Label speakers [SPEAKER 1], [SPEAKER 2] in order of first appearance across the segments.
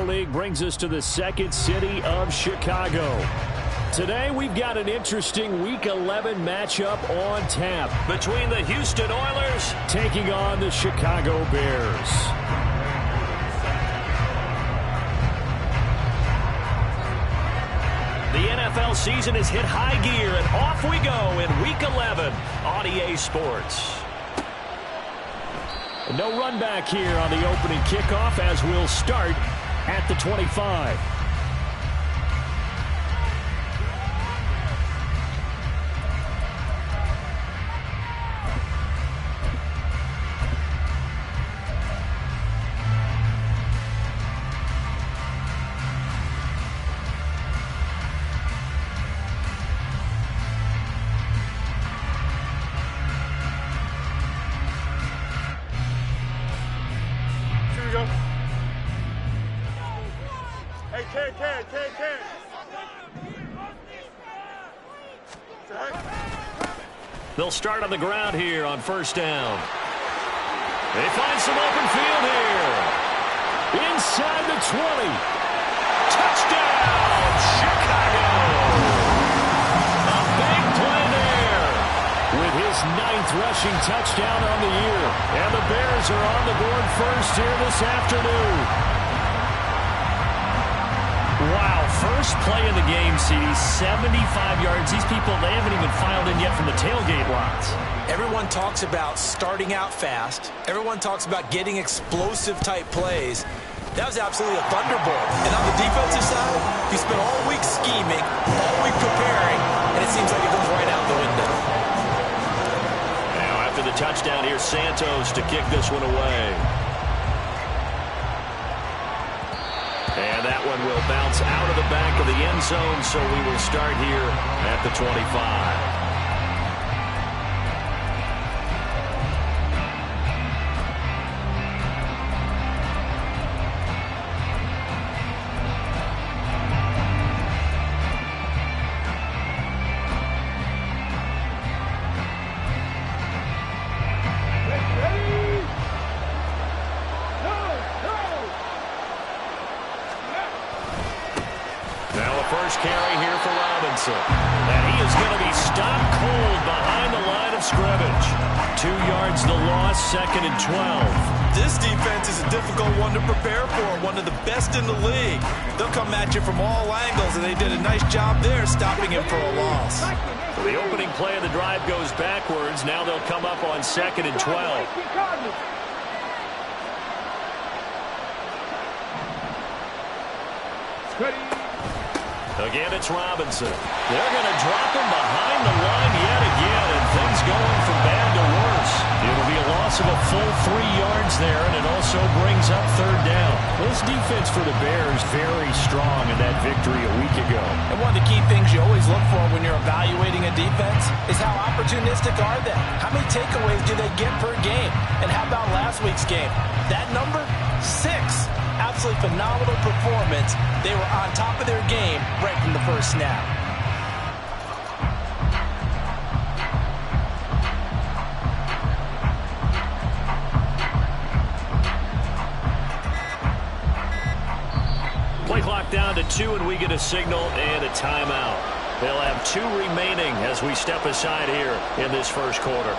[SPEAKER 1] League brings us to the second city of Chicago. Today we've got an interesting Week 11 matchup on tap between the Houston Oilers taking on the Chicago Bears. The NFL season has hit high gear, and off we go in Week 11 on EA Sports. No run back here on the opening kickoff as we'll start at the 25. They'll start on the ground here on first down. They find some open field here. Inside the 20. Touchdown, Chicago! A big play there with his 9th rushing touchdown on the year. And the Bears are on the board first here this afternoon. Wow, first play of the game, CD, 75 yards. These people, they haven't even filed in yet from the tailgate lots.
[SPEAKER 2] Everyone talks about starting out fast. Everyone talks about getting explosive-type plays. That was absolutely a thunderbolt. And on the defensive side, you spent all week scheming, all week preparing, and it seems like it goes right out the window.
[SPEAKER 1] Now, after the touchdown, here's Santos to kick this one away. And that one will bounce out of the back of the end zone, so we will start here at the 25. First carry here for Robinson. And he is going to be stopped cold behind the line of scrimmage. 2 yards the loss, 2nd and 12.
[SPEAKER 2] This defense is a difficult one to prepare for, one of the best in the league. They'll come at you from all angles, and they did a nice job there stopping him for a loss.
[SPEAKER 1] The opening play of the drive goes backwards. Now they'll come up on 2nd and 12. Again, it's Robinson. They're going to drop him behind the line yet again, and things going from bad to worse. It'll be a loss of a full 3 yards there, and it also brings up 3rd down. This defense for the Bears very strong in that victory a week ago.
[SPEAKER 2] And one of the key things you always look for when you're evaluating a defense is how opportunistic are they? How many takeaways do they get per game? And how about last week's game? That number? 6. Absolutely phenomenal performance. They were on top of their game right from the first snap.
[SPEAKER 1] Play clock down to 2, and we get a signal and a timeout. They'll have 2 remaining as we step aside here in this first quarter.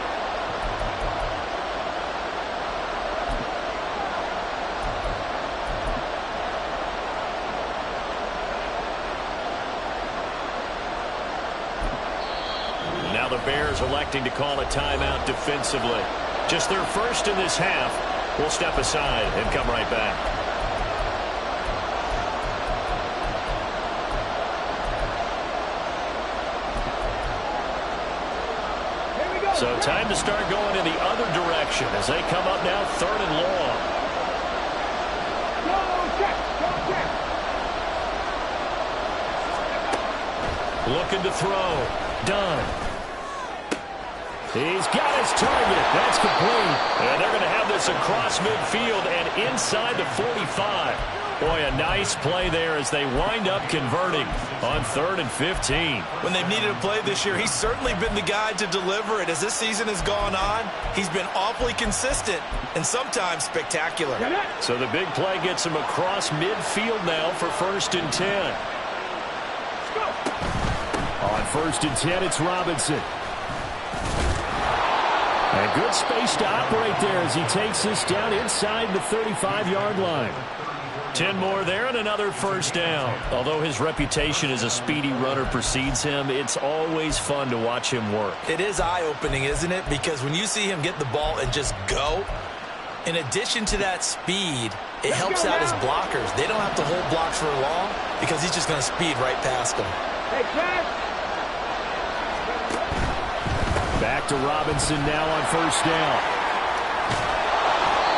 [SPEAKER 1] Now the Bears electing to call a timeout defensively. Just their first in this half. We'll step aside and come right back. So time to start going in the other direction as they come up now 3rd and long. Looking to throw. Done. He's got his target. That's complete. And they're going to have this across midfield and inside the 45. Boy, a nice play there as they wind up converting on 3rd and 15.
[SPEAKER 2] When they've needed a play this year, he's certainly been the guy to deliver it. As this season has gone on, he's been awfully consistent and sometimes spectacular.
[SPEAKER 1] So the big play gets him across midfield now for 1st and 10. On 1st and 10, it's Robinson. And good space to operate there as he takes this down inside the 35-yard line. 10 more there and another 1st down. Although his reputation as a speedy runner precedes him, it's always fun to watch him work.
[SPEAKER 2] It is eye-opening, isn't it? Because when you see him get the ball and just go, in addition to that speed, it helps out his blockers. They don't have to hold blocks for long because he's just going to speed right past them.
[SPEAKER 1] Back to Robinson now on 1st down.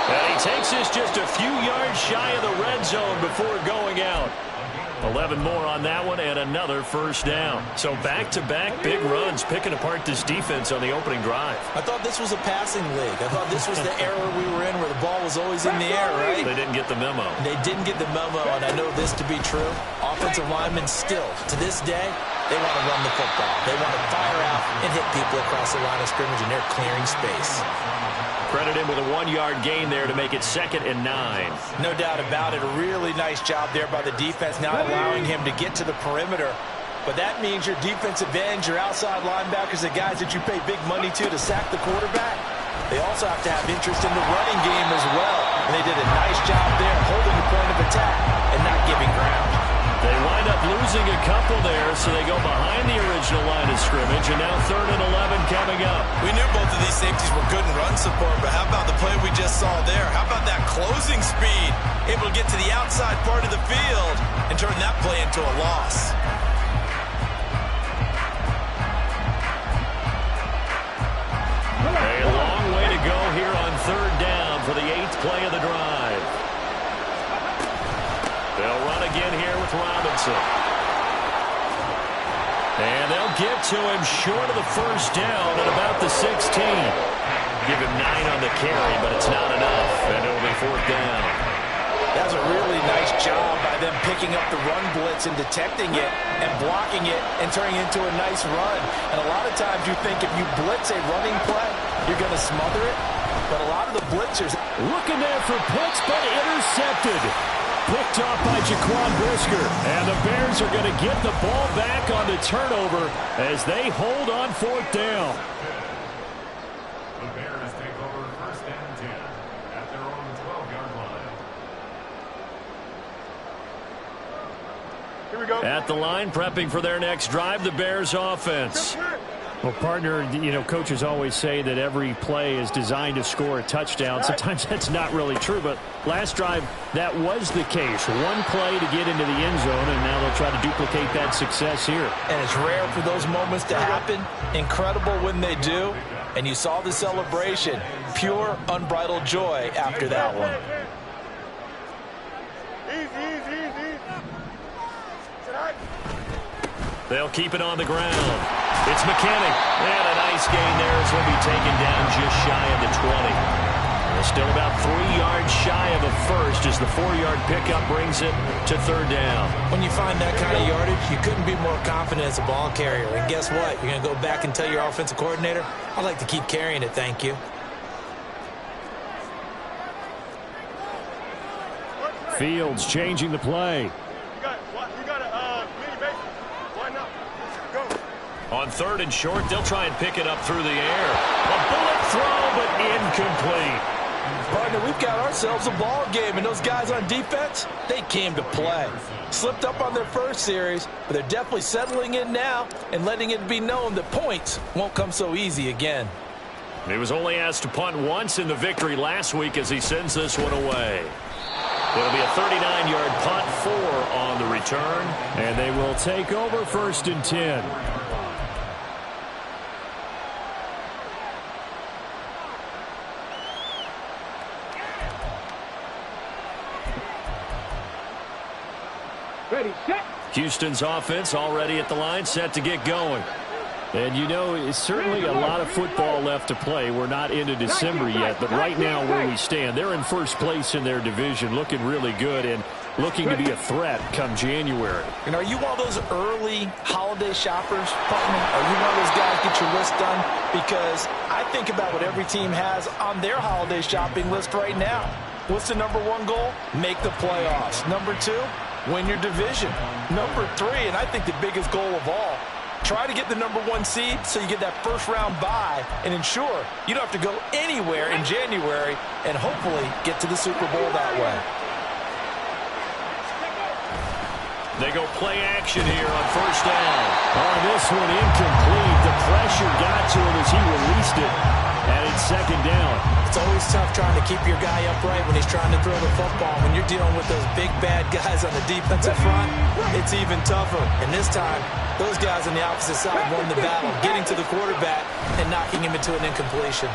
[SPEAKER 1] And he takes this just a few yards shy of the red zone before going out. 11 more on that one and another 1st down. So back-to-back big runs picking apart this defense on the opening drive.
[SPEAKER 2] I thought this was a passing league. I thought this was the era we were in where the ball was always in the air, right?
[SPEAKER 1] They didn't get the memo.
[SPEAKER 2] They didn't get the memo, and I know this to be true. Offensive linemen still, to this day, they want to run the football. They want to fire out and hit people across the line of scrimmage, and they're clearing space.
[SPEAKER 1] Credit him with a 1-yard gain there to make it 2nd and 9.
[SPEAKER 2] No doubt about it. A really nice job there by the defense, not allowing him to get to the perimeter. But that means your defensive ends, your outside linebackers, the guys that you pay big money to sack the quarterback, they also have to have interest in the running game as well. And they did a nice job there holding the point of attack and not giving ground.
[SPEAKER 1] They wind up losing a couple there, so they go behind the original line of scrimmage, and now 3rd and 11 coming up.
[SPEAKER 2] We knew both of these safeties were good in run support, but how about the play we just saw there? How about that closing speed? Able to get to the outside part of the field and turn that play into a loss.
[SPEAKER 1] A long way to go here on 3rd down for the 8th play of the drive. They'll run again here with Robinson. And they'll get to him short of the 1st down at about the 16. Give him 9 on the carry, but it's not enough. And it'll be 4th down.
[SPEAKER 2] That's a really nice job by them picking up the run blitz and detecting it and blocking it and turning it into a nice run. And a lot of times you think if you blitz a running play, you're going to smother it. But a lot of the blitzers
[SPEAKER 1] looking there for Pitts, but intercepted. Picked off by Jaquan Brisker. And the Bears are going to get the ball back on the turnover as they hold on 4th down.
[SPEAKER 3] The Bears take over 1st and 10 at their own 12-yard line.
[SPEAKER 4] Here we go.
[SPEAKER 1] At the line, prepping for their next drive, the Bears offense. Well, partner, you know, coaches always say that every play is designed to score a touchdown. Sometimes that's not really true, but last drive, that was the case. One play to get into the end zone, and now they'll try to duplicate that success here.
[SPEAKER 2] And it's rare for those moments to happen. Incredible when they do. And you saw the celebration. Pure, unbridled joy after that one.
[SPEAKER 4] Easy.
[SPEAKER 1] They'll keep it on the ground. It's McKinney. And a nice gain there as he'll be taken down just shy of the 20. They're still about 3 yards shy of a first as the 4-yard pickup brings it to 3rd down.
[SPEAKER 2] When you find that kind of yardage, you couldn't be more confident as a ball carrier. And guess what? You're going to go back and tell your offensive coordinator, I'd like to keep carrying it, thank you.
[SPEAKER 1] Fields changing the play. On 3rd and short, they'll try and pick it up through the air. A bullet throw, but incomplete.
[SPEAKER 2] Partner, we've got ourselves a ball game, and those guys on defense, they came to play. Slipped up on their first series, but they're definitely settling in now and letting it be known that points won't come so easy again.
[SPEAKER 1] He was only asked to punt once in the victory last week as he sends this one away. It'll be a 39-yard punt, 4 on the return, and they will take over 1st and 10.
[SPEAKER 4] Ready, set.
[SPEAKER 1] Houston's offense already at the line, set to get going. And you know, it's certainly a lot of football left to play. We're not into December yet, but right now where we stand, they're in first place in their division, looking really good. And looking to be a threat come January.
[SPEAKER 2] And are you one of those early holiday shoppers, partner? Are you one of those guys get your list done? Because I think about what every team has on their holiday shopping list right now. What's the number one goal? Make the playoffs. Number two, win your division. Number three, and I think the biggest goal of all, try to get the number one seed so you get that first round bye and ensure you don't have to go anywhere in January and hopefully get to the Super Bowl that way.
[SPEAKER 1] They go play action here on first down. On this one, incomplete. The pressure got to him as he released it, and it's second down.
[SPEAKER 2] It's always tough trying to keep your guy upright when he's trying to throw the football. When you're dealing with those big, bad guys on the defensive front, it's even tougher. And this time, those guys on the opposite side won the battle, getting to the quarterback and knocking him into an incompletion.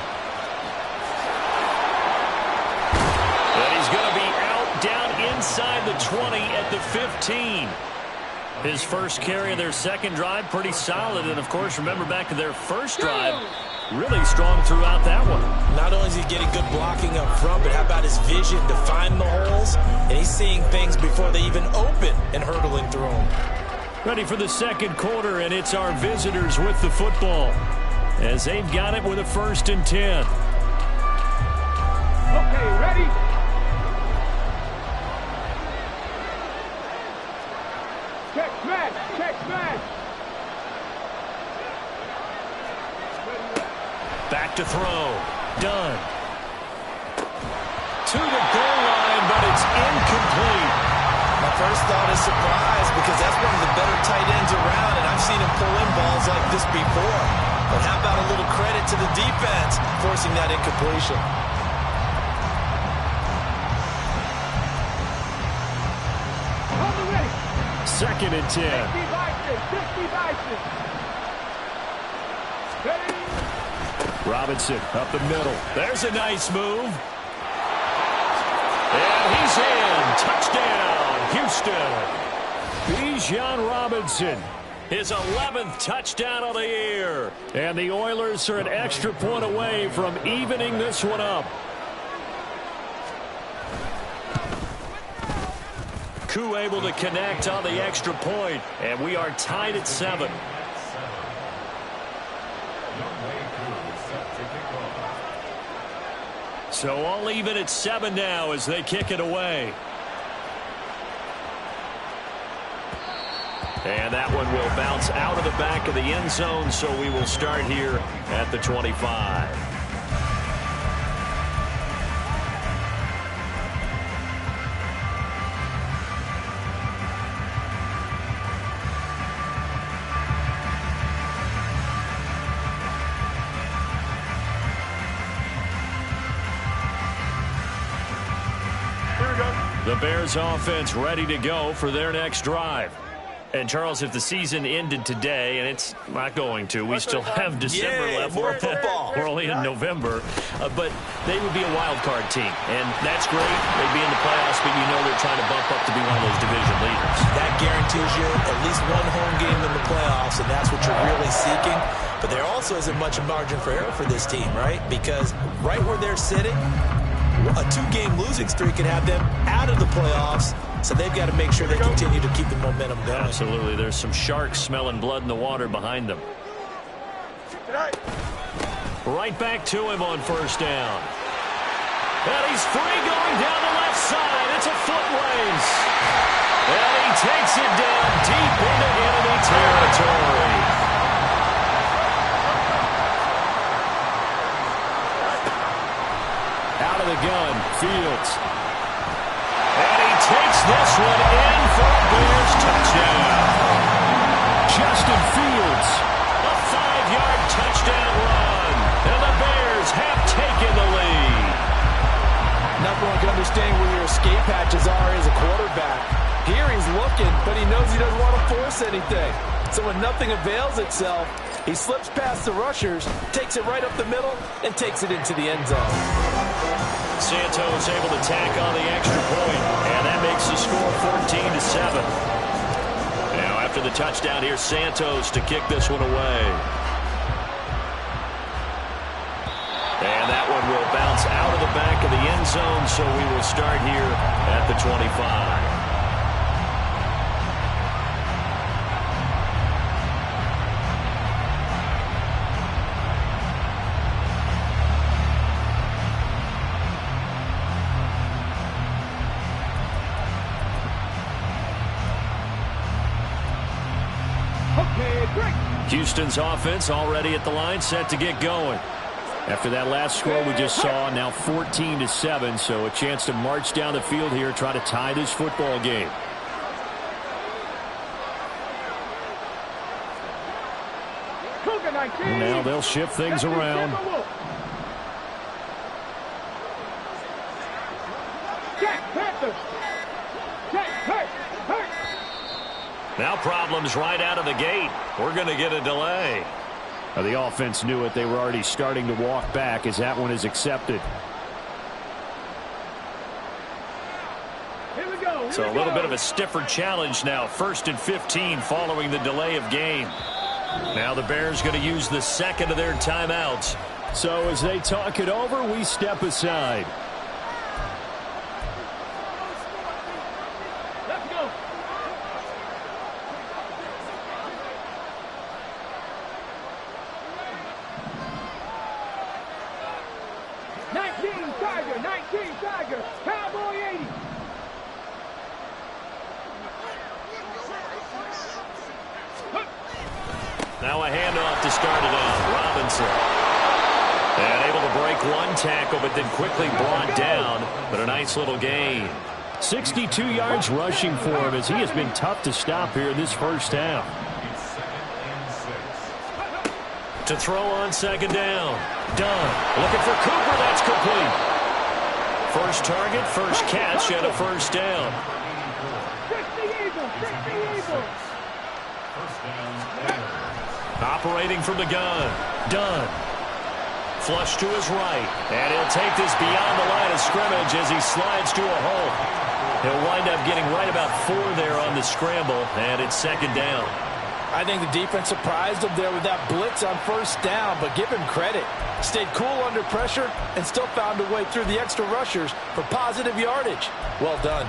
[SPEAKER 1] And he's going to be out down inside the 20 at the 15. His first carry of their second drive, pretty solid. And, of course, remember back to their first drive, really strong throughout that one.
[SPEAKER 2] Not only is he getting good blocking up front, but how about his vision to find the holes? And he's seeing things before they even open and hurtling through them.
[SPEAKER 1] Ready for the second quarter, and it's our visitors with the football as they've got it with a 1st and 10.
[SPEAKER 4] Okay, ready? Check smash, check smash.
[SPEAKER 1] Back to throw. Done. To the goal line, but it's incomplete.
[SPEAKER 2] My first thought is surprise because that's one of the better tight ends around, and I've seen him pull in balls like this before. But how about a little credit to the defense forcing that incompletion?
[SPEAKER 4] Hold it ready.
[SPEAKER 1] 2nd and 10.
[SPEAKER 4] 60 Bison. Ready?
[SPEAKER 1] Robinson up the middle. There's a nice move. And he's in. Touchdown, Houston. Bijan Robinson, his 11th touchdown of the year. And the Oilers are an extra point away from evening this one up. Koo able to connect on the extra point, and we are tied at 7. So all even at 7 now as they kick it away. And that one will bounce out of the back of the end zone, so we will start here at the 25. The Bears offense ready to go for their next drive. And, Charles, if the season ended today, and it's not going to, we still have December left.
[SPEAKER 2] More football.
[SPEAKER 1] We're only in November. But they would be a wild card team. And that's great. They'd be in the playoffs, but you know they're trying to bump up to be one of those division leaders.
[SPEAKER 2] That guarantees you at least one home game in the playoffs, and that's what you're really seeking. But there also isn't much margin for error for this team, right? Because right where they're sitting, a 2-game losing streak could have them out of the playoffs, so they've got to make sure they continue to keep the momentum going.
[SPEAKER 1] Absolutely. There's some sharks smelling blood in the water behind them. Right back to him on first down. And he's free going down the left side. It's a foot race. And he takes it down deep into enemy territory. Out of the gun, Fields. And he takes this one in for a Bears touchdown. Justin Fields, a 5-yard touchdown run. And the Bears have taken the lead.
[SPEAKER 2] Not one can understand where your escape hatches are as a quarterback. Here he's looking, but he knows he doesn't want to force anything. So when nothing avails itself, he slips past the rushers, takes it right up the middle, and takes it into the end zone.
[SPEAKER 1] Santos able to tack on the extra point, and that makes the score 14-7. Now after the touchdown, here's Santos to kick this one away. And that one will bounce out of the back of the end zone, so we will start here at the 25.
[SPEAKER 4] Okay, break.
[SPEAKER 1] Houston's offense already at the line, set to get going. After that last score we just saw, now 14-7, so a chance to march down the field here, try to tie this football game.
[SPEAKER 4] Cougar 19.
[SPEAKER 1] Now they'll shift things around.
[SPEAKER 4] Jack Panther. Jack hurt.
[SPEAKER 1] Now problems right out of the gate. We're going to get a delay. The offense knew it. They were already starting to walk back as that one is accepted.
[SPEAKER 4] Here we go.
[SPEAKER 1] So a little bit of a stiffer challenge now. 1st and 15 following the delay of game. Now the Bears going to use the second of their timeouts. So as they talk it over, we step aside.
[SPEAKER 4] Let's go. Tiger. Cowboy 80.
[SPEAKER 1] Now a handoff to start it out. Robinson. And able to break one tackle, but then quickly brought down. But a nice little gain. 62 yards rushing for him as he has been tough to stop here in this first half. To throw on second down. Dunn looking for Cooper. That's complete. First target, first catch, and a first down.
[SPEAKER 4] 60 Eagles.
[SPEAKER 1] Operating from the gun. Dunn. Flush to his right. And he'll take this beyond the line of scrimmage as he slides to a hole. He'll wind up getting right about 4 there on the scramble, and it's second down.
[SPEAKER 2] I think the defense surprised him there with that blitz on first down, but give him credit. Stayed cool under pressure and still found a way through the extra rushers for positive yardage. Well done.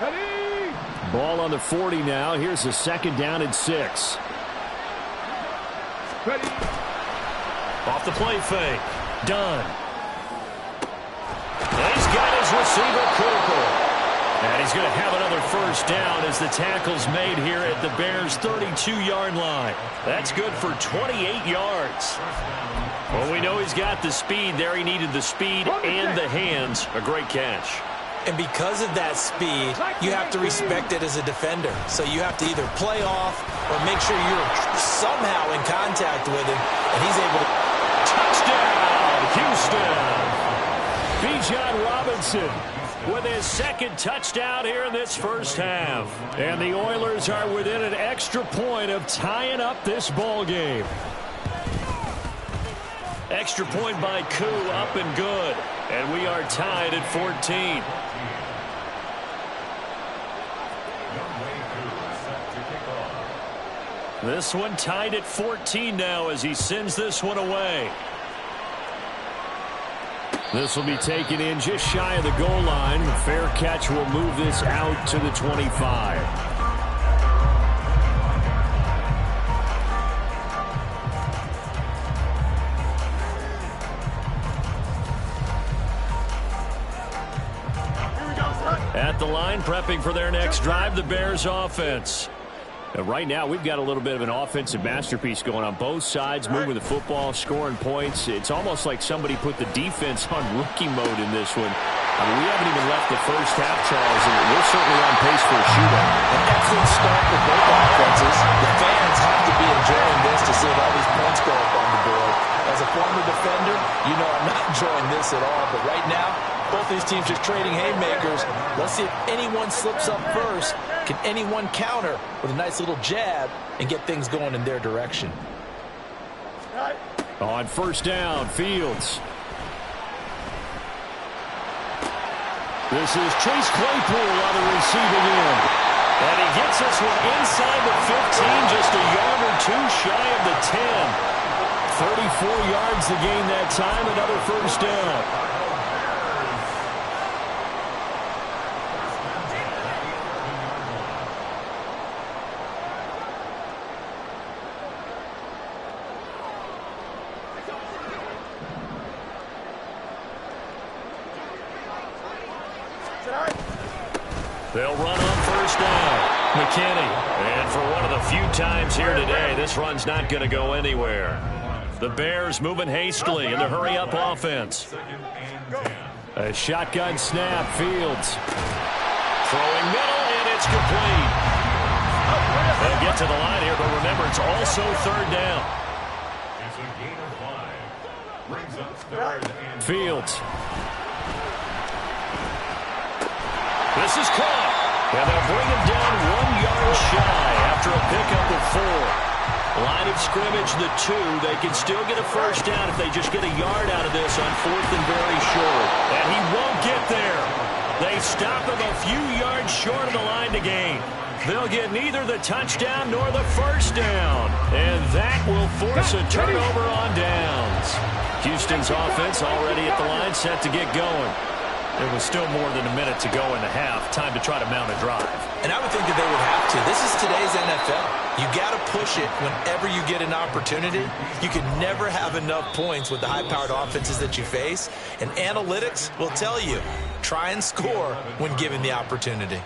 [SPEAKER 4] Ready.
[SPEAKER 1] Ball on the 40 now. Here's a second down and 6.
[SPEAKER 4] Ready.
[SPEAKER 1] Off the play fake. Dunn. And he's got his receiver critical. And he's going to have another first down as the tackle's made here at the Bears' 32-yard line. That's good for 28 yards. Well, we know he's got the speed there. He needed the speed and the hands. A great catch.
[SPEAKER 2] And because of that speed, you have to respect it as a defender. So you have to either play off or make sure you're somehow in contact with him, and he's able to...
[SPEAKER 1] Touchdown, Houston. Bijan Robinson with his second touchdown here in this first half. And the Oilers are within an extra point of tying up this ball game. Extra point by Koo, up and good. And we are tied at 14. This one tied at 14 now as he sends this one away. This will be taken in just shy of the goal line. The fair catch will move this out to the 25. At the line, prepping for their next drive, the Bears offense. Right now, we've got a little bit of an offensive masterpiece going on both sides, moving the football, scoring points. It's almost like somebody put the defense on rookie mode in this one. I mean, we haven't even left the first half, Charles, and we're certainly on pace for a shootout.
[SPEAKER 2] An excellent start for both offenses. The fans have to be enjoying this to see all these points go up on the board. As a former defender, you know I'm not enjoying this at all. But right now, both these teams just trading haymakers. Let's see if anyone slips up first. Can anyone counter with a nice little jab and get things going in their direction?
[SPEAKER 1] On first down, Fields. This is Chase Claypool on the receiving end. And he gets this one inside the 15, just a yard or two shy of the 10. 34 yards to gain that time, another first down. They'll run on first down. McKinney. And for one of the few times here today, this run's not going to go anywhere. The Bears moving hastily in the hurry-up offense. A shotgun snap. Fields. Throwing middle, and it's complete. They'll get to the line here, but remember, it's also third down.
[SPEAKER 3] It's a gain of 5. Brings up third and
[SPEAKER 1] Fields. This is caught. And they'll bring him down 1 yard shy after a pickup of 4. Line of scrimmage, the 2. They can still get a first down if they just get a yard out of this on 4th and very short. And he won't get there. They stop him a few yards short of the line to gain. They'll get neither the touchdown nor the first down. And that will force a turnover on downs. Houston's offense already at the line, set to get going. There was still more than a minute to go in the half. Time to try to mount a drive.
[SPEAKER 2] And I would think that they would have to. This is today's NFL. You got to push it whenever you get an opportunity. You can never have enough points with the high-powered offenses that you face. And analytics will tell you, try and score when given the opportunity.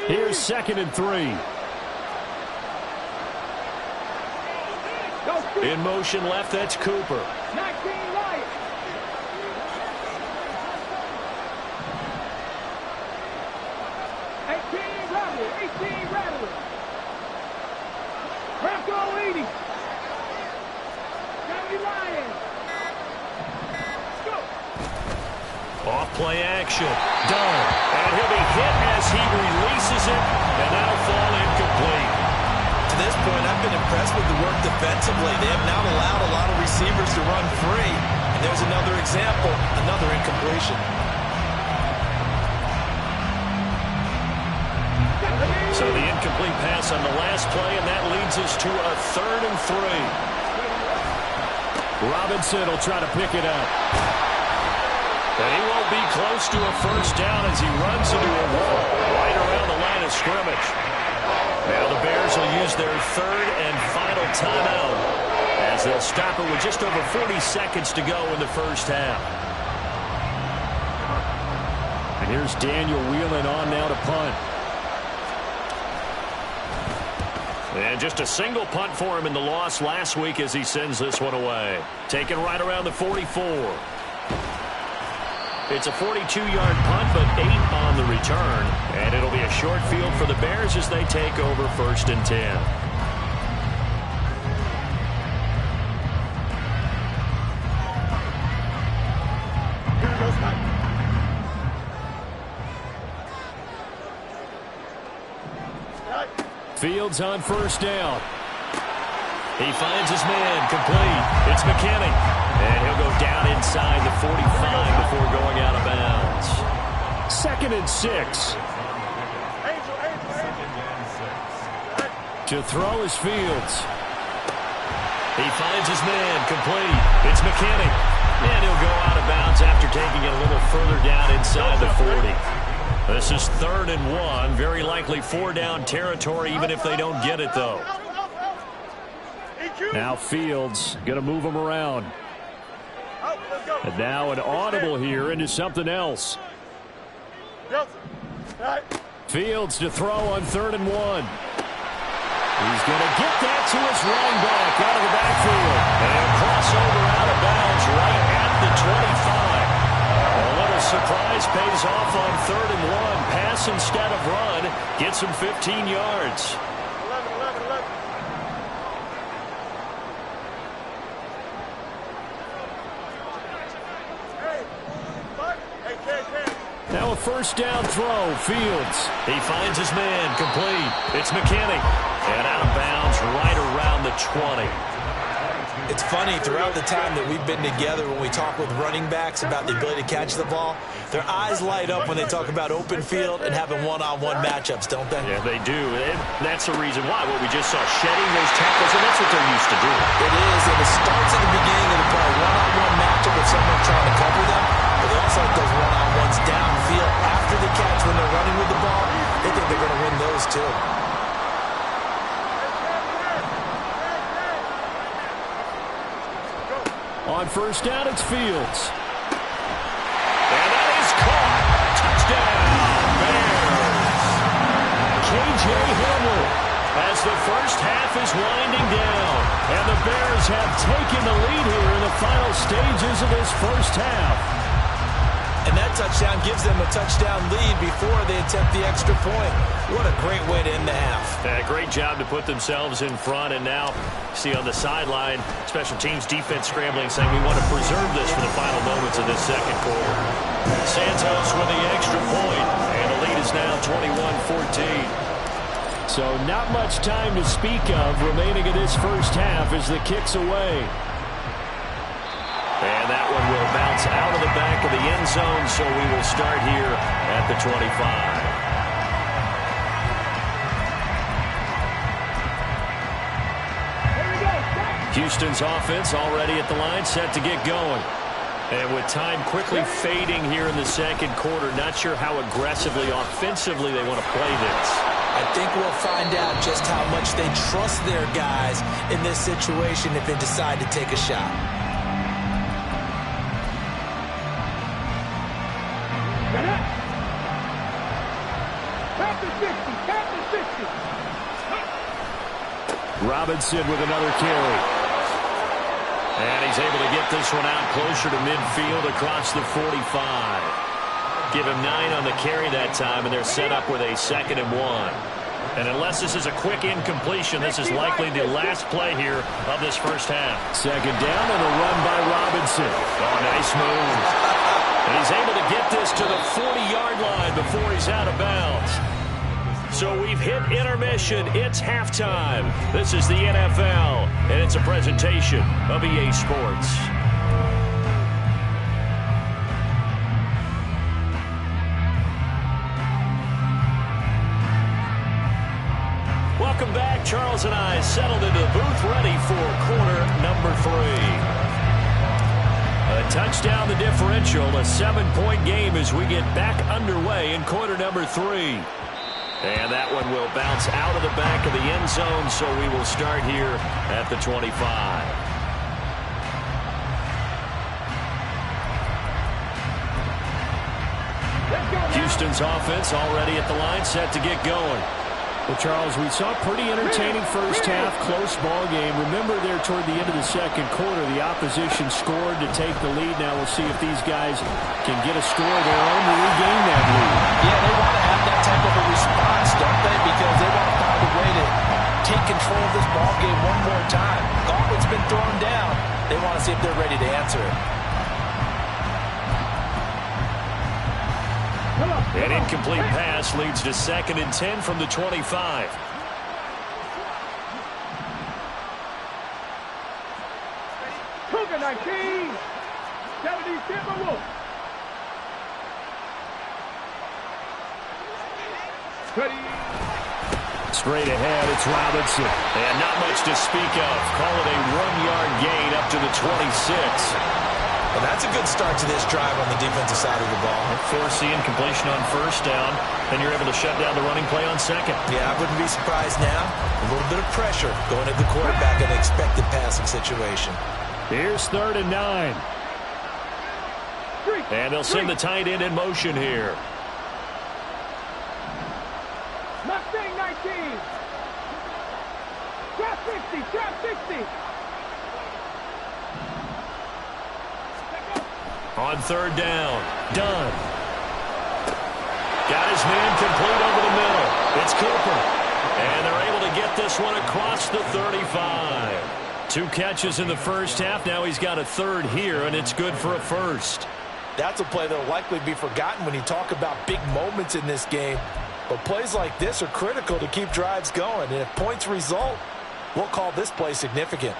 [SPEAKER 1] Here's 2nd and 3. In motion left, that's Cooper.
[SPEAKER 4] 19 Lions. 18 Rattler. 18 Rattler. Bronco 80. 70 Lions. Go.
[SPEAKER 1] Off play action. Done. And he'll be hit as he releases it, and that'll fall incomplete.
[SPEAKER 2] To this point, I've been impressed with the work defensively. They have now allowed a lot of receivers to run free. And there's another example, another incompletion.
[SPEAKER 1] So the incomplete pass on the last play, and that leads us to a 3rd and 3. Robinson will try to pick it up. And he won't be close to a first down as he runs into a wall right around the line of scrimmage. Now the Bears will use their 3rd and final timeout as they'll stop it with just over 40 seconds to go in the first half. And here's Daniel Whelan on now to punt. And just a single punt for him in the loss last week as he sends this one away. Taken right around the 44. It's a 42-yard punt, but 8 on the return. And it'll be a short field for the Bears as they take over 1st and 10. Fields on first down. He finds his man, complete. It's McKinney. And he'll go down inside the 45 before going out of bounds. 2nd and 6. To throw is Fields. He finds his man, complete. It's McKinney. And he'll go out of bounds after taking it a little further down inside the 40. This is 3rd and 1. Very likely 4-down territory, even if they don't get it, though. Now Fields going to move him around. And now an audible here into something else. Fields to throw on 3rd and 1. He's going to get that to his running back out of the backfield. And crossover out of bounds right at the 25. A little surprise pays off on 3rd and 1. Pass instead of run. Gets him 15 yards. Now a first down throw. Fields. He finds his man, complete. It's McKinney. And out of bounds right around the 20.
[SPEAKER 2] It's funny, throughout the time that we've been together, when we talk with running backs about the ability to catch the ball, their eyes light up when they talk about open field and having one-on-one matchups, don't they?
[SPEAKER 1] Yeah, they do. And that's the reason why. What we just saw, shedding those tackles, and that's what they're used to doing.
[SPEAKER 2] It is, and it starts at the beginning of the play. One-on-one like those one-on-ones downfield after the catch when they're running with the ball. They think they're going to win those too.
[SPEAKER 1] On first down, it's Fields. And that is caught. Touchdown, Bears. K.J. Hamler as the first half is winding down. And the Bears have taken the lead here in the final stages of this first half.
[SPEAKER 2] And that touchdown gives them a touchdown lead before they attempt the extra point. What a great way to end the half.
[SPEAKER 1] Yeah, great job to put themselves in front. And now, see on the sideline, special teams defense scrambling, saying we want to preserve this for the final moments of this second quarter. Santos with the extra point, and the lead is now 21-14. So not much time to speak of remaining in this first half as the kick's away. And that one will bounce out of the back of the end zone, so we will start here at the 25. Houston's offense already at the line, set to get going. And with time quickly fading here in the second quarter, not sure how aggressively, offensively they want to play this.
[SPEAKER 2] I think we'll find out just how much they trust their guys in this situation if they decide to take a shot.
[SPEAKER 1] Robinson with another carry. And he's able to get this one out closer to midfield across the 45. Give him 9 on the carry that time, and they're set up with a 2nd and 1. And unless this is a quick incompletion, this is likely the last play here of this first half. Second down and a run by Robinson. Oh, nice move. And he's able to get this to the 40-yard line before he's out of bounds. So we've hit intermission. It's halftime. This is the NFL, and it's a presentation of EA Sports. Welcome back. Charles and I settled into the booth, ready for quarter number 3. A touchdown the differential, a 7-point game as we get back underway in quarter number 3. And that one will bounce out of the back of the end zone, so we will start here at the 25. Houston's offense already at the line, set to get going. Well, Charles, we saw a pretty entertaining first half, close ball game. Remember there toward the end of the second quarter, the opposition scored to take the lead. Now we'll see if these guys can get a score of their own to regain that lead.
[SPEAKER 2] Yeah, they want to have that type of a response, don't they? Because they want to find a way to take control of this ball game one more time. Gauntlet's been thrown down. They want to see if they're ready to answer it.
[SPEAKER 1] An incomplete pass leads to 2nd and 10 from the 25.
[SPEAKER 4] Cougar 19, 70 Timberwolves.
[SPEAKER 1] Straight ahead, it's Robinson. And not much to speak of. Call it a 1-yard gain up to the 26.
[SPEAKER 2] And that's a good start to this drive on the defensive side of the ball.
[SPEAKER 1] Forcing completion on first down, and you're able to shut down the running play on second.
[SPEAKER 2] Yeah, I wouldn't be surprised now. A little bit of pressure going at the quarterback in an expected passing situation.
[SPEAKER 1] Here's 3rd and 9. And they'll send the tight end in motion here.
[SPEAKER 4] Mustang 19. Trap 60, trap 60.
[SPEAKER 1] On 3rd down, Dunn. Got his man complete over the middle. It's Cooper. And they're able to get this one across the 35. 2 catches in the first half. Now he's got a 3rd here, and it's good for a 1st.
[SPEAKER 2] That's a play that will likely be forgotten when you talk about big moments in this game. But plays like this are critical to keep drives going. And if points result, we'll call this play significant.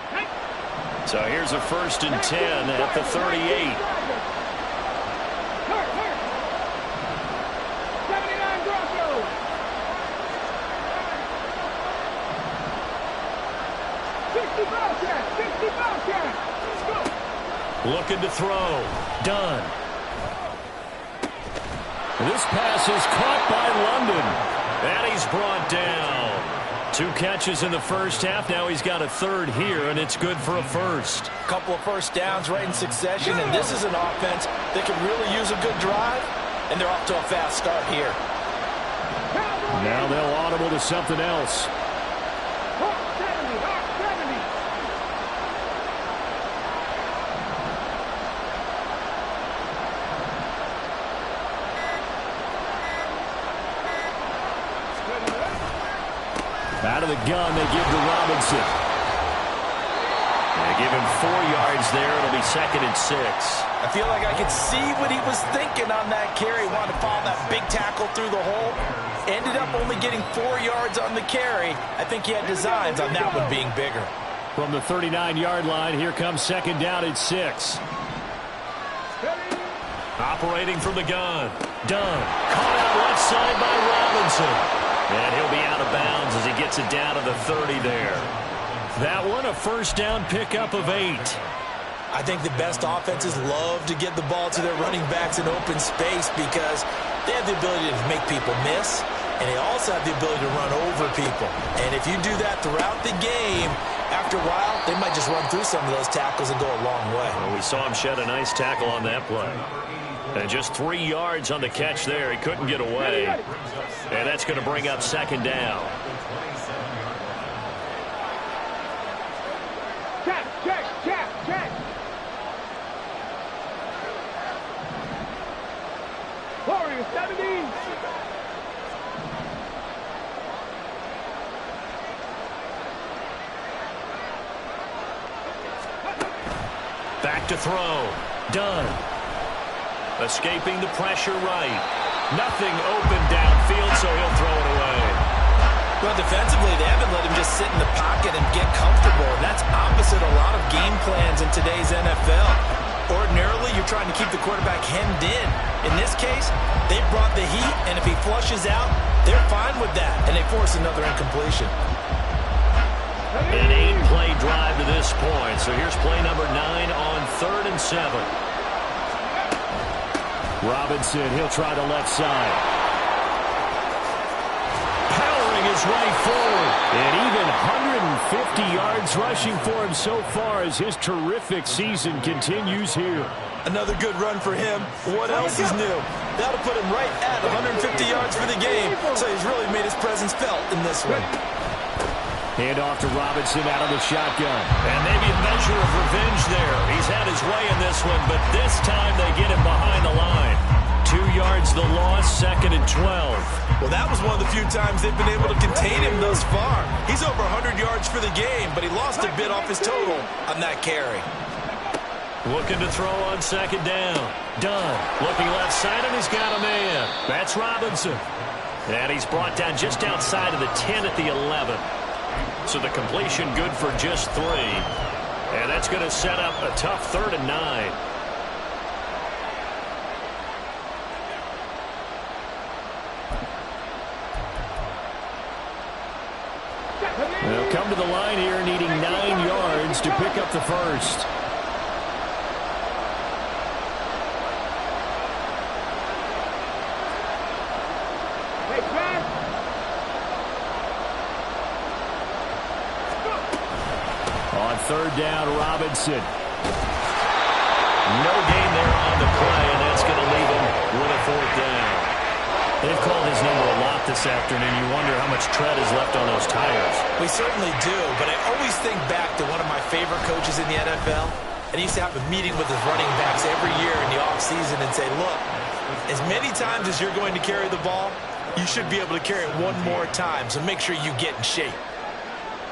[SPEAKER 1] So here's a 1st and 10 at the 38. Looking to throw. Dunn. This pass is caught by London. And he's brought down. 2 catches in the first half. Now he's got a third here, and it's good for a first.
[SPEAKER 2] A couple of first downs right in succession, and this is an offense that could really use a good drive, and they're off to a fast start here.
[SPEAKER 1] Now they'll audible to something else. Out of the gun, they give to Robinson. They give him 4 yards there. It'll be 2nd and 6.
[SPEAKER 2] I feel like I could see what he was thinking on that carry. Wanted to follow that big tackle through the hole. Ended up only getting 4 yards on the carry. I think he had designs on that one being bigger.
[SPEAKER 1] From the 39-yard line, here comes 2nd down at 6. Operating from the gun. Dunn. Caught out left side by Robinson. And he'll be out of bounds as he gets it down to the 30 there. That one, a first down pickup of 8.
[SPEAKER 2] I think the best offenses love to get the ball to their running backs in open space because they have the ability to make people miss, and they also have the ability to run over people. And if you do that throughout the game, after a while, they might just run through some of those tackles and go a long way.
[SPEAKER 1] Well, we saw him shed a nice tackle on that play. And just 3 yards on the catch there. He couldn't get away. And that's going to bring up 2nd down.
[SPEAKER 4] Check. Warriors 70.
[SPEAKER 1] Back to throw. Done. Escaping the pressure right. Nothing open downfield, so he'll throw it away.
[SPEAKER 2] Well, defensively, they haven't let him just sit in the pocket and get comfortable, and that's opposite a lot of game plans in today's NFL. Ordinarily, you're trying to keep the quarterback hemmed in. In this case, they brought the heat, and if he flushes out, they're fine with that, and they force another incompletion.
[SPEAKER 1] An 8-play drive to this point, so here's play number 9 on 3rd and 7. Robinson, he'll try the left side. Powering his way forward. And even 150 yards rushing for him so far as his terrific season continues here.
[SPEAKER 2] Another good run for him. What else is new? That'll put him right at 150 yards for the game. So he's really made his presence felt in this one.
[SPEAKER 1] Hand off to Robinson out of the shotgun. And maybe a measure of revenge there. He's had his way in this one, but this time they get him behind the line. 2 yards the loss, 2nd and 12.
[SPEAKER 2] Well, that was one of the few times they've been able to contain him thus far. He's over 100 yards for the game, but he lost a bit off his total on that carry.
[SPEAKER 1] Looking to throw on 2nd down. Dunn. Looking left side, and he's got a man. That's Robinson. And he's brought down just outside of the 10 at the 11. So the completion good for just 3. And that's going to set up a tough 3rd and 9. They'll come to the line here needing 9 yards to pick up the first. On 3rd down, Robinson. No gain there on the play, and that's going to leave him with a 4th down. They've called his number a lot this afternoon. You wonder how much tread is left on those tires.
[SPEAKER 2] We certainly do, but I always think back to one of my favorite coaches in the NFL, and he used to have a meeting with his running backs every year in the offseason and say, look, as many times as you're going to carry the ball, you should be able to carry it one more time, so make sure you get in shape.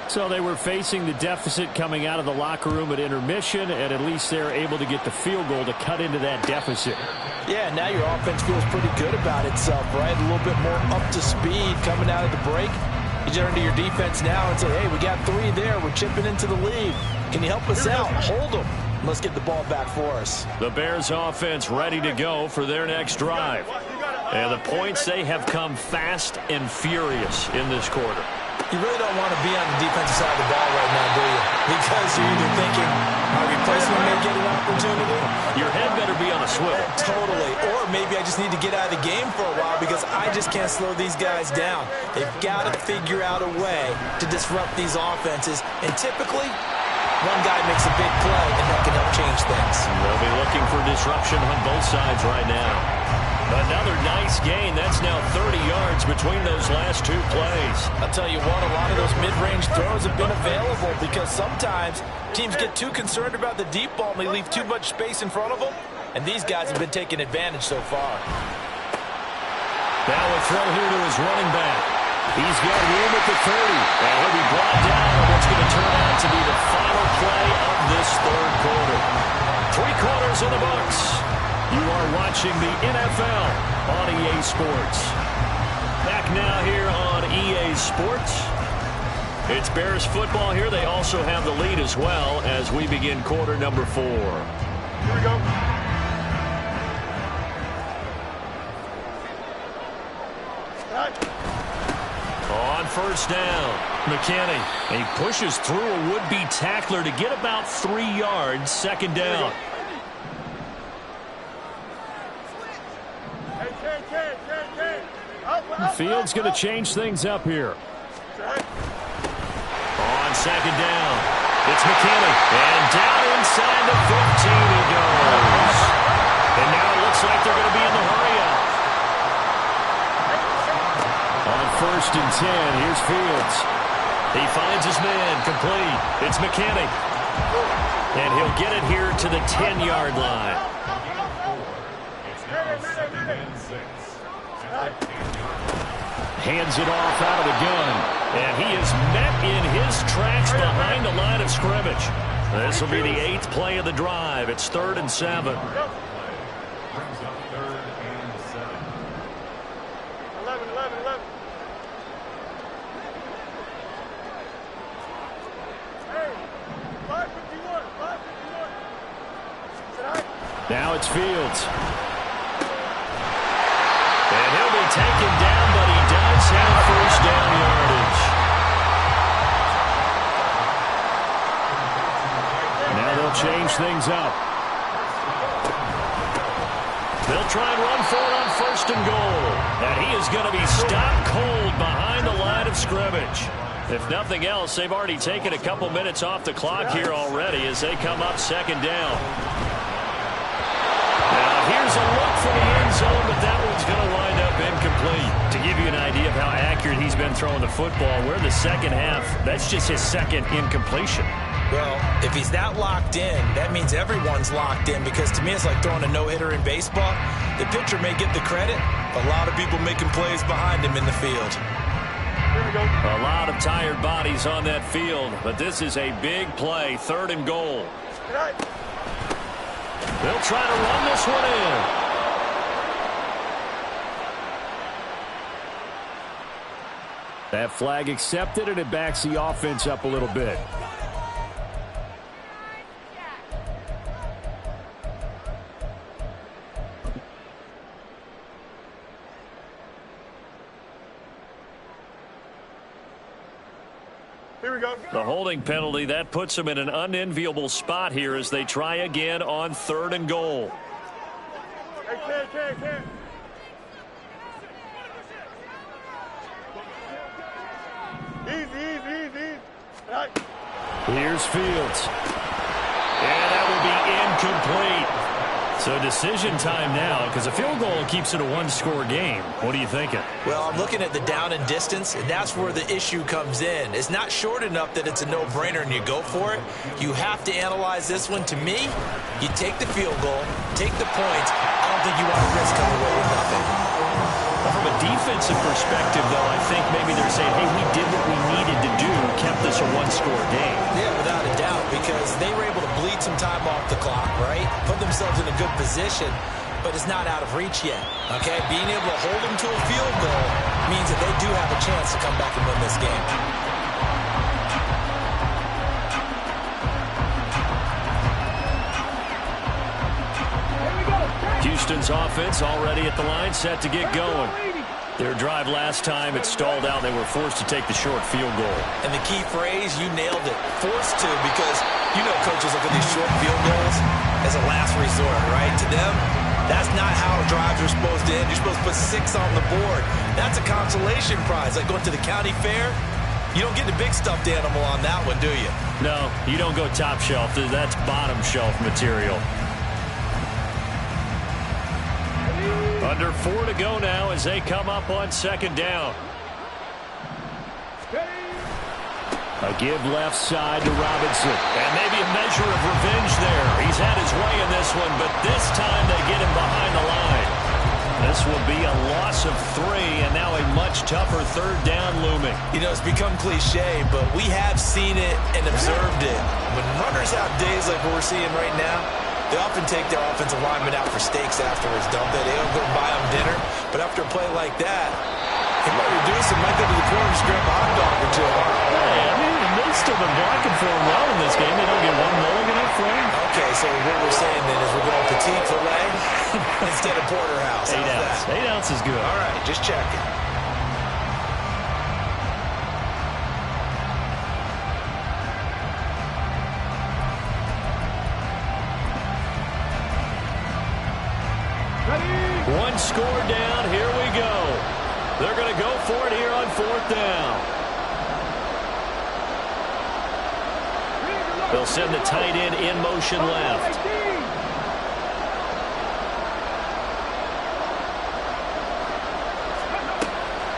[SPEAKER 1] So they were facing the deficit coming out of the locker room at intermission, and at least they're able to get the field goal to cut into that deficit.
[SPEAKER 2] Yeah, now your offense feels pretty good about itself, right? A little bit more up to speed coming out of the break. You turn to your defense now and say, hey, we got 3 there. We're chipping into the lead. Can you help us out? Hold them. Let's get the ball back for us.
[SPEAKER 1] The Bears offense ready to go for their next drive. And the points, they have come fast and furious in this quarter.
[SPEAKER 2] You really don't want to be on the defensive side of the ball right now, do you? Because you're either thinking, my replacement may get an opportunity.
[SPEAKER 1] Your head better be on a a swivel.
[SPEAKER 2] Totally. Or maybe I just need to get out of the game for a while because I just can't slow these guys down. They've got to figure out a way to disrupt these offenses. And typically, one guy makes a big play, and that can help change things.
[SPEAKER 1] They'll be looking for disruption on both sides right now. Another nice gain. That's now 30 yards between those last two plays.
[SPEAKER 2] I'll tell you what, a lot of those mid-range throws have been available because sometimes teams get too concerned about the deep ball and they leave too much space in front of them, and these guys have been taking advantage so far.
[SPEAKER 1] Now a throw here to his running back. He's got room at the 30, and he'll be brought down on what's going to turn out to be the final play of this third quarter. 3 quarters in the books. You are watching the NFL on EA Sports. Back now here on EA Sports. It's Bears football here. They also have the lead as well as we begin quarter number 4.
[SPEAKER 4] Here we go.
[SPEAKER 1] On first down, McKinney. He pushes through a would-be tackler to get about 3 yards. Second down.
[SPEAKER 5] Fields going to change things up here.
[SPEAKER 1] On second down, it's McKinney. And down inside the 15 he goes. And now it looks like they're going to be in the hurry-up. On first and 10, here's Fields. He finds his man, complete. It's McKinney. And he'll get it here to the 10-yard line. Hands it off out of the gun. And he is met in his tracks behind the line of scrimmage. This will be the 8th play of the drive. It's 3rd and 7.
[SPEAKER 3] Brings up 3rd and 7.
[SPEAKER 4] 11. Hey, 551.
[SPEAKER 5] Now it's Fields.
[SPEAKER 1] And he'll be taken down, but he does have first down yardage.
[SPEAKER 5] Now they'll change things up.
[SPEAKER 1] They'll try and run for it on first and goal. And he is going to be stopped cold behind the line of scrimmage. If nothing else, they've already taken a couple minutes off the clock here already as they come up second down. Now here's a look for the end zone, but that one's going to wind up incomplete. To give you an idea of how accurate he's been throwing the football, we're in the second half. That's just his second incompletion.
[SPEAKER 2] Well, if he's that locked in, that means everyone's locked in because to me it's like throwing a no-hitter in baseball. The pitcher may get the credit, but a lot of people making plays behind him in the field.
[SPEAKER 1] A lot of tired bodies on that field, but this is a big play, 3rd and goal. They'll try to run this one in.
[SPEAKER 5] That flag accepted, and it backs the offense up a little bit.
[SPEAKER 4] Here we go.
[SPEAKER 1] The holding penalty, that puts them in an unenviable spot here as they try again on 3rd and goal.
[SPEAKER 4] Hey, Ken. Easy. Right.
[SPEAKER 5] Here's Fields.
[SPEAKER 1] And that will be incomplete. So decision time now because a field goal keeps it a one-score game. What are you thinking?
[SPEAKER 2] Well, I'm looking at the down and distance, and that's where the issue comes in. It's not short enough that it's a no-brainer and you go for it. You have to analyze this one. To me, you take the field goal, take the points. I don't think you want to risk coming away with nothing.
[SPEAKER 1] From a defensive perspective, though, I think maybe they're saying, hey, we did what we needed to do, kept this a one-score game.
[SPEAKER 2] Yeah, without a doubt, because they were able to bleed some time off the clock, right? Put themselves in a good position, but it's not out of reach yet, okay? Being able to hold them to a field goal means that they do have a chance to come back and win this game.
[SPEAKER 1] Houston's offense already at the line, set to get going. Their drive last time, it stalled out. They were forced to take the short field goal.
[SPEAKER 2] And the key phrase, you nailed it. Forced to, because you know coaches look at these short field goals. as a last resort, right? To them, that's not how drives are supposed to end. You're supposed to put 6 on the board. That's a consolation prize. Like going to the county fair, you don't get the big stuffed animal on that one, do you?
[SPEAKER 1] No, you don't go top shelf. That's bottom shelf material. Under 4 to go now as they come up on second down. A give left side to Robinson. And maybe a measure of revenge there. He's had his way in this one, but this time they get him behind the line. This will be a loss of 3, and now a much tougher third down looming.
[SPEAKER 2] You know, it's become cliche, but we have seen it and observed it. When runners have days like what we're seeing right now, they often take their offensive linemen out for steaks afterwards, don't they? They don't go buy them dinner. But after a play like that, he might reduce it, might go to the corner and grab a hot dog or two.
[SPEAKER 1] Hey, I mean, they've still been blocking for him well in this game. They don't get one mulligan up for him.
[SPEAKER 2] Okay, so what we're saying then is we're going petite filet instead of porterhouse.
[SPEAKER 1] 8 ounce. 8 ounce is good.
[SPEAKER 2] All right, just checking.
[SPEAKER 1] One score down. Here we go. They're going to go for it here on 4th down. They'll send the tight end in motion left.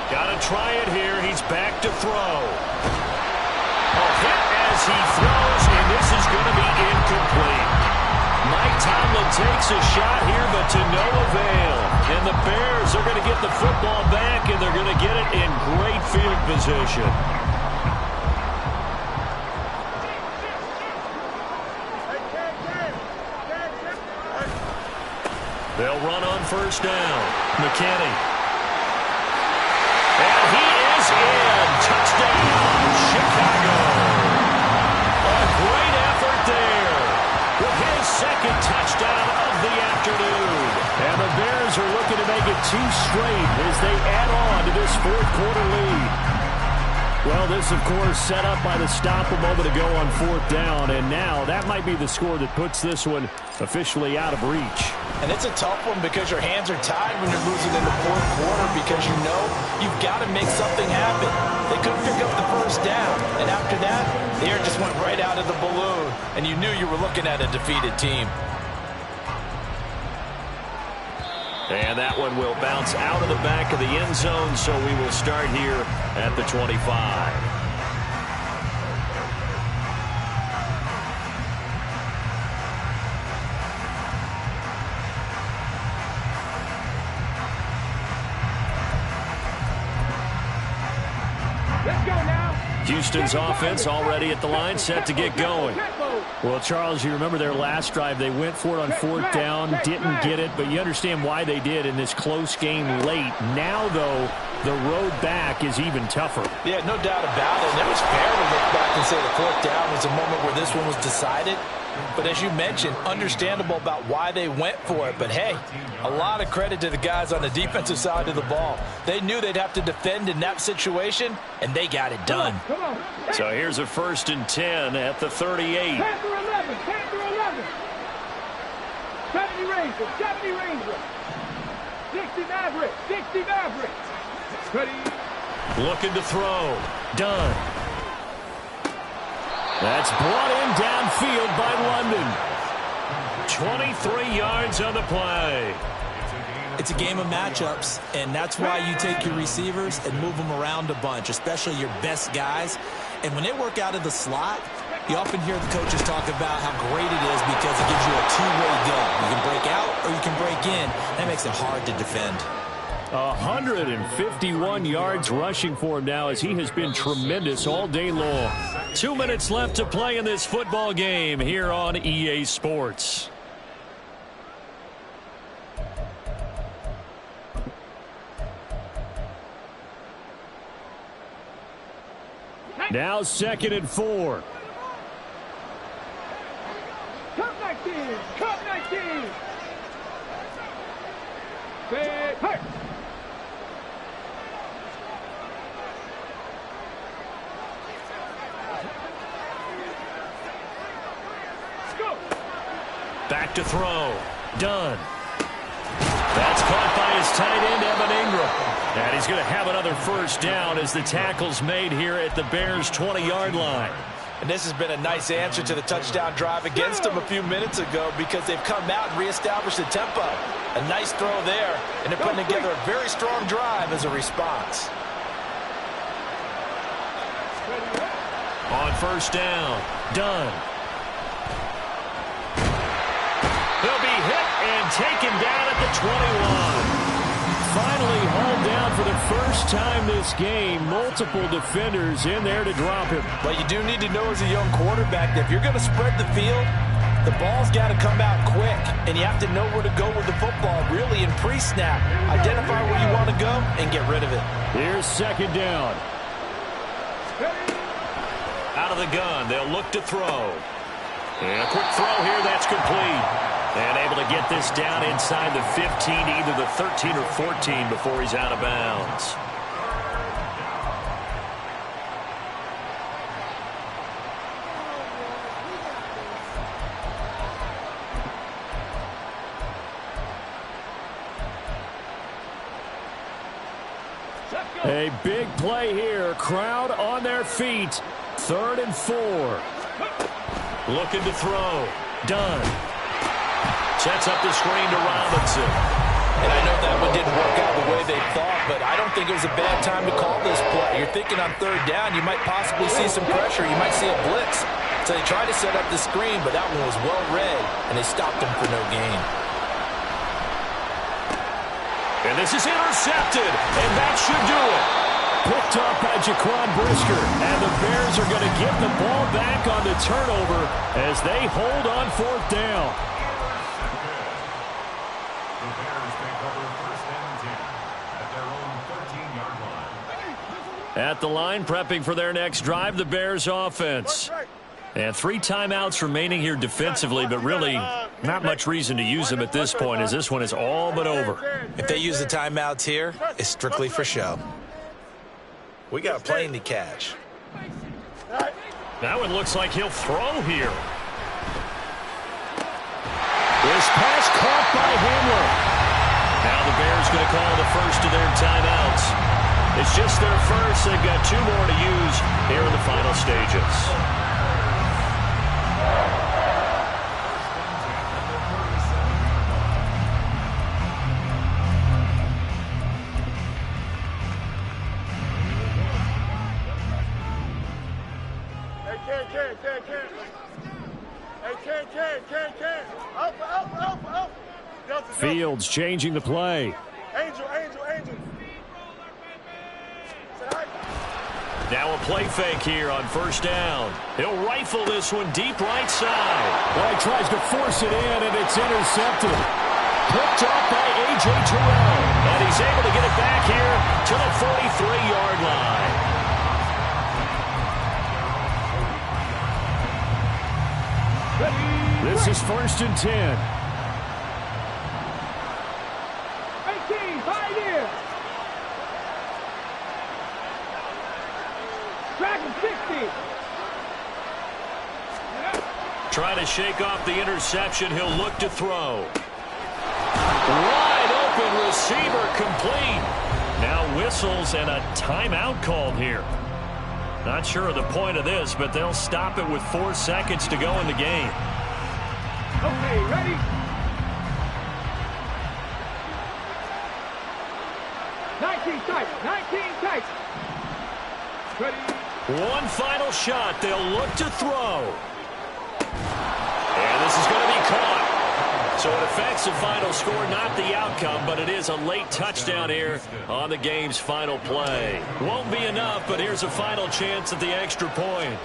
[SPEAKER 1] Got to try it here. He's back to throw. A hit as he throws, and this is going to be incomplete. Mike Tomlin takes a shot here, but to no avail. And the Bears are going to get the football back, and they're going to get it in great field position. They'll run on first down. McKinney. And he is in. Touchdown, Chicago. A great effort there. With his second touchdown of the afternoon. And the Bears are looking to make it 2 straight as they add on to this 4th quarter lead. Well, this, of course, set up by the stop a moment ago on 4th down. And now that might be the score that puts this one officially out of reach.
[SPEAKER 2] And it's a tough one because your hands are tied when you're losing in the 4th quarter because you know you've got to make something happen. They couldn't pick up the first down. And after that, the air just went right out of the balloon. And you knew you were looking at a defeated team.
[SPEAKER 1] And that one will bounce out of the back of the end zone, so we will start here at the 25.
[SPEAKER 4] Let's go now.
[SPEAKER 1] Houston's offense already at the line, set to get going. Well, Charles, you remember their last drive. They went for it on 4th down, didn't get it, but you understand why they did in this close game late. Now, though, the road back is even tougher.
[SPEAKER 2] Yeah, no doubt about it. And it was fair to look back and say the 4th down was a moment where this one was decided. But as you mentioned, understandable about why they went for it. But, hey, a lot of credit to the guys on the defensive side of the ball. They knew they'd have to defend in that situation, and they got it done.
[SPEAKER 4] Come on.
[SPEAKER 1] So here's a 1st and 10 at the 38.
[SPEAKER 4] Panther 11. Panther 11. 70 Rangers. 70 Rangers. 60 Maverick. 60 Maverick. Ready.
[SPEAKER 1] Looking to throw. Done. That's brought in downfield by London. 23 yards on the play.
[SPEAKER 2] It's a game of matchups, and that's why you take your receivers and move them around a bunch, especially your best guys. And when they work out of the slot, you often hear the coaches talk about how great it is because it gives you a two-way go. You can break out or you can break in. That makes it hard to defend.
[SPEAKER 1] 151 yards rushing for him now as he has been tremendous all day long. 2 minutes left to play in this football game here on EA Sports. Now 2nd and 4.
[SPEAKER 4] Come 19. Come 19. Hey.
[SPEAKER 1] Back to throw. Done. That's caught by his tight end, Evan Ingram. And he's going to have another first down as the tackle's made here at the Bears' 20-yard line.
[SPEAKER 2] And this has been a nice answer to the touchdown drive against them a few minutes ago because they've come out and reestablished the tempo. A nice throw there, and they're putting together a very strong drive as a response.
[SPEAKER 1] On first down, Dunn. He'll be hit and taken down at the 21. Finally hauled down for the first time this game. Multiple defenders in there to drop him.
[SPEAKER 2] But you do need to know as a young quarterback that if you're going to spread the field, the ball's got to come out quick. And you have to know where to go with the football really in pre-snap. Identify where you want to go and get rid of it.
[SPEAKER 5] Here's second down.
[SPEAKER 1] Out of the gun, they'll look to throw. And a quick throw here, that's complete. And able to get this down inside the 15, either the 13 or 14 before he's out of bounds.
[SPEAKER 5] A big play here. Crowd on their feet. 3rd and 4.
[SPEAKER 1] Looking to throw. Done. Sets up the screen to Robinson.
[SPEAKER 2] And I know that one didn't work out the way they thought, but I don't think it was a bad time to call this play. You're thinking on 3rd down, you might possibly see some pressure. You might see a blitz. So they tried to set up the screen, but that one was well read, and they stopped them for no gain.
[SPEAKER 1] And this is intercepted, and that should do it.
[SPEAKER 5] Picked up by Jaquan Brisker, and the Bears are going to get the ball back on the turnover as they hold on 4th down.
[SPEAKER 3] The Bears take over first and 10 at their own 13-yard line.
[SPEAKER 1] At the line, prepping for their next drive, the Bears offense. And 3 timeouts remaining here defensively, but really not much reason to use them at this point as this one is all but over.
[SPEAKER 2] If they use the timeouts here, it's strictly for show. We got a plane to catch.
[SPEAKER 1] That one looks like he'll throw here. This pass caught by Hamler. Now the Bears going to call the first of their timeouts. It's just their first. They've got 2 more to use here in the final stages.
[SPEAKER 5] Fields changing the play.
[SPEAKER 4] Angel.
[SPEAKER 1] Now a play fake here on first down. He'll rifle this one deep right side.
[SPEAKER 5] Well, he tries to force it in, and it's intercepted. Picked up by A.J. Terrell.
[SPEAKER 1] And he's able to get it back here to the 43-yard line.
[SPEAKER 5] This is 1st and 10.
[SPEAKER 4] 18, 5 here. Dragon 60.
[SPEAKER 1] Trying to shake off the interception. He'll look to throw. Wide open receiver complete. Now whistles and a timeout called here. Not sure of the point of this, but they'll stop it with 4 seconds to go in the game.
[SPEAKER 4] Okay, ready? 19 tight. Ready?
[SPEAKER 1] One final shot. They'll look to throw. And this is going to be caught. So it affects the final score, not the outcome, but it is a late touchdown here on the game's final play. Won't be enough, but here's a final chance at the extra point.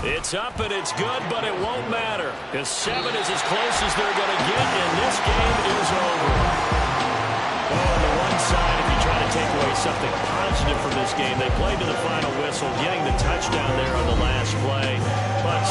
[SPEAKER 1] It's up and it's good, but it won't matter because 7 is as close as they're going to get, and this game is over. Well, on the one side, if you try to take away something positive from this game, they played to the final whistle, getting the touchdown there on the last play. But